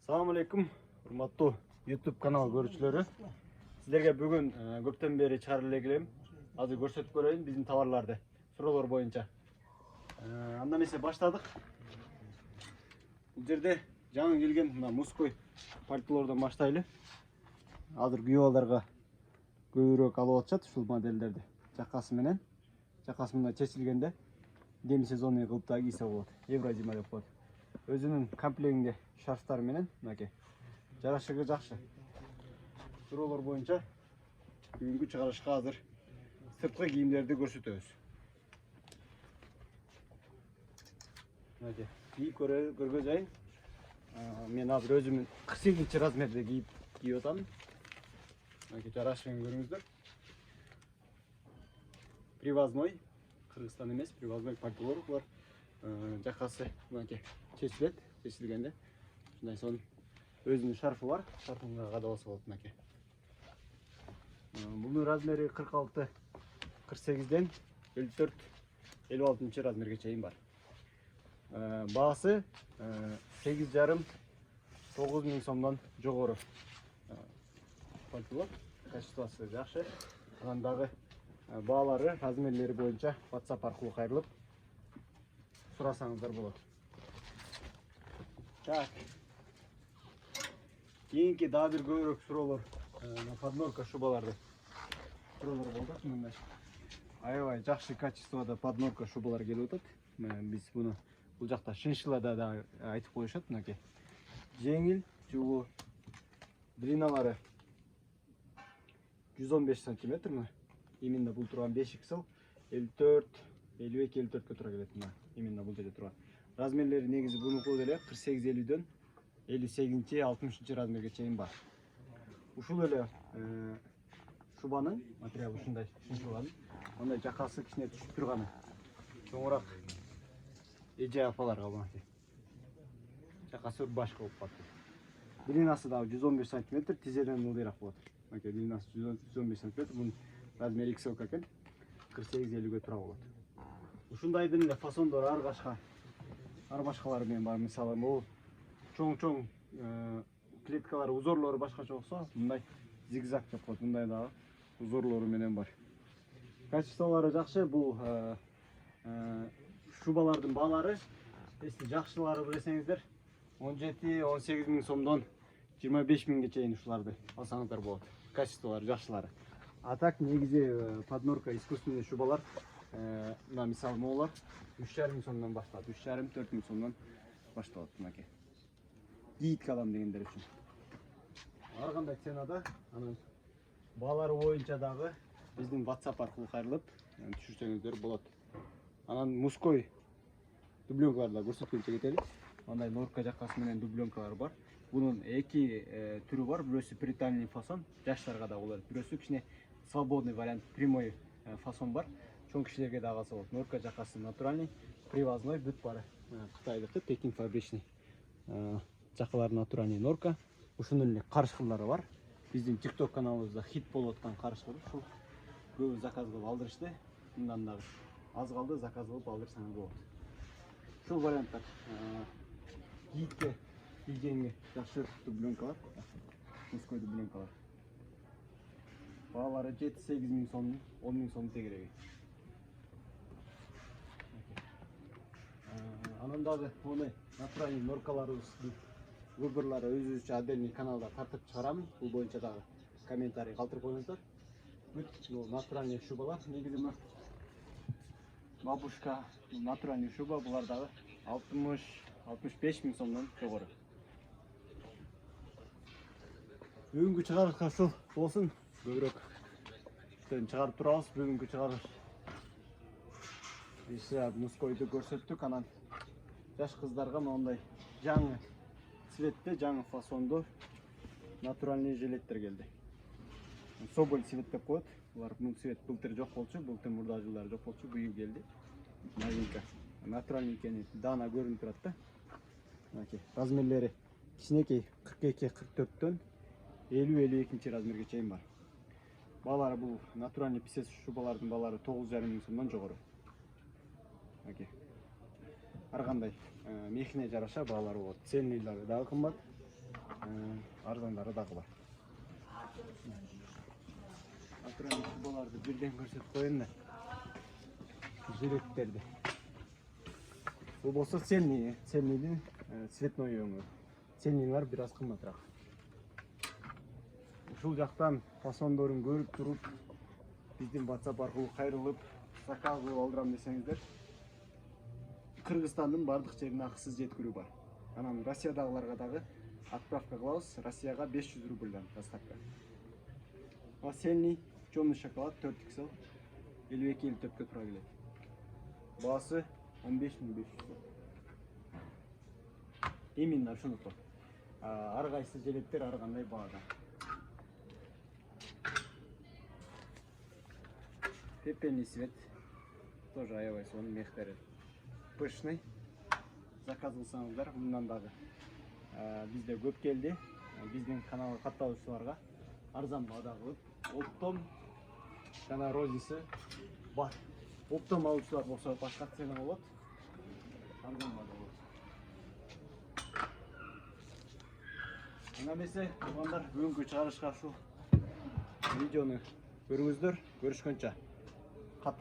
Assalamu alaikum, урматтуу YouTube канал көрүүчүлөрү. Сиздерге бүгүн көптөн бери чыгарып эле келем. Азыр көрсөтүп көрөйүн биздин товарларды суроолор боюнча. Андан эсе баштадык. Бул жерде жаңы келген мына мужской пальтолордон баштайлы. Азыр күйөөбалдарга көбүрөөк алып атышат ушул модельдерди. Жакасы менен. Жакасы мына чечилгенде демисезонный кылып да кийсе болот. Еврозима деп коет. Өзүнүн комплектинде шарфтары менен мынакей жарашыгы жакшы. Суроолор боюнча бүгүнкү чыгарышка азыр сырткы кийимдерди көрсөтөбүз. Мынакей кийип көргөзөйүн. Мен азыр өзүмүн 48 размерде кийип атам. Мынакей жарашыгын көрүңүздөр. Привозной, Кыргызстан эмес, привозной пальтолор бар. Жакасы мынакей чечилет, чечилгенде ушундай сонун өзүнүн шарфы бар. Шарфынга кадалса болот мынакей. Бунун размери 46, 48ден 54, 56 размерге чейин бар. Баасы 8,5-9 миң сомдон жогору. Пальтолор качествосы жакшы. Анан дагы баалары, размерлери боюнча WhatsApp аркылуу кайрылып сурасаңыздар болот. Так. Кийинки дагы бир көбүрөөк суроолор поднорка шубаларды суроолор болду. Мындай аябай жакшы качествода поднорка шубалар келип атат. Биз буну бул жакта шиншиллада да айтып коюшат. Мынакей жеңил жугуу, длиналары 115 см. Именно бул турган 5XL 54, 52, 54 тура келет. Именно бул жерде турган. Размерлери негизи бунуку деле 48-50дөн 58-60 размерге чейин бар. Ушул эле шубанын материалы ушундай шиншилган. Мындай жакасы кичине түшүп турганы. Чоңураак эже апаларга мынакей. Жакасы башка болуп калат. Длинасы да 115 см, тизеден ылдыйраак болот. Мынакей длинасы 115 см. Бунун размери XL экен. 48-50ге тура болот. Ушундайдын эле фасондору ар башкалары менен бар. Мисалы, бул чоң клеткалар, узорлору башкача болсо, мындай зигзаг деп коет. Мындай дагы узорлору менен бар. Качестволору жакшы. Бул шубалардын баалары, эсти жакшылары билсеңиздер, 17-18 миң сомдон 25 миңге чейин ушуларды алсаңыздар болот. Качестволору жакшылары. А так негизи поднорка искусственный шубалар, мына мисалы могулар 3,5 миң сомдон башталат. 3,5-4 миң сомдон башталат мынакей. Кийик алам дегендер үчүн. Ар кандай ценада, анан баалары боюнча дагы биздин WhatsApp аркылуу кайрылып түшүрсөңүздөр болот. Анан мужской дубленкаларды көрсөткөнчө кетели. Андай норка жакасы менен дубленкалар бар. Бунун эки түрү бар. Бирөөсү притальный фасон, жаштарга да болот. Бирөөсү кичине свободный вариант, прямой фасон бар. Чоң кишилерге да калса болот. Норка жакасы натуральный, привозной, бүт бары кытайдыкы, Пекин фабричный. Жакалары натуральный норка. Ушунун эле карышкылары бар. Биздин TikTok каналыбызда хит болуп аткан карышкылар. Ушул көбү заказ кылып алдырышты. Мындан дагы аз калды, заказ кылып алдырсаңыз болот. Ушул варианттар кийикке кийгенге жакшы дубленкалар, мужской дубленкалар. Баалары 7-8 миң сом, 10 миң сом тегереги. Анан дагы мону натуральный норкаларыбыздын выборлары өзүбүзчө отдельный каналда тартып чыгарамын. Бул боюнча дагы комментарий калтырып коюңуздар. Бүт натуральный шубалар. Негизи бабушка натуральный шуба, булар дагы 60-65 миң сомдон жогору. Бүгүнкү чыгарышка ушул болсун. Көбүрөөк чыгарып турабыз бүгүнкү чыгарыш. Биз мужскойду көрсөттүк, анан жаш кыздарга мындай жаңы цветте, жаңы фасондо натуральный жилеттер келди. Соболь цвет деп коет. Булар бул цвет былтыр жок болчу, былтыр мурда жылдары жок болчу, быйыл келди. Новинка. Натуральный экени дана көрүнүп турат да. Мынакей размерлери кичинекей 42-44дөн 50-52 размерге чейин бар. Баалары бул натуральный писец шубалардын баалары 9,5 миң сомдон жогору. Мынакей. Ар кандай мехине жараша баалары болот. Ценныйлары дагы кымбат. Arzandары дагы бар. Атыран буларды бирден көрсөтүп коеюн да. Жилеттерди. Бул болсо цельный, цельныйдин цветной өңү. Цельныйлар бир аз кымбатыраак. Ушул жактан фасондорун көрүп туруп, биздин WhatsApp аркылуу кайрылып, заказ кылып алдырам десеңиздер, Кыргызстандын бардык жерине акысыз жеткирүү бар. Анан Россиядагыларга дагы отправка кылабыз. Россияга 500 рубльдан доставка. Цельный темный шоколад 4XL 52-54 тура келет. Баасы 15.500 сом. Именно ушунуку. Ар кайсы желеттер ар кандай баада. Пепельный цвет. Тоже аябай сонун мектери. Пышный. Заказ кылсаңыздар, мындан дагы бизде көп келди. Биздин каналга катталуучуларга арзан баада кылып, оптом жана розисы бар. Оптом алуучулар болсо башка цена болот. Арзан баада болот. Анда эмесе, туугандар, бүгүнкү чыгарышка ушул видеону көрүңүздөр. Көрүшкөнчө.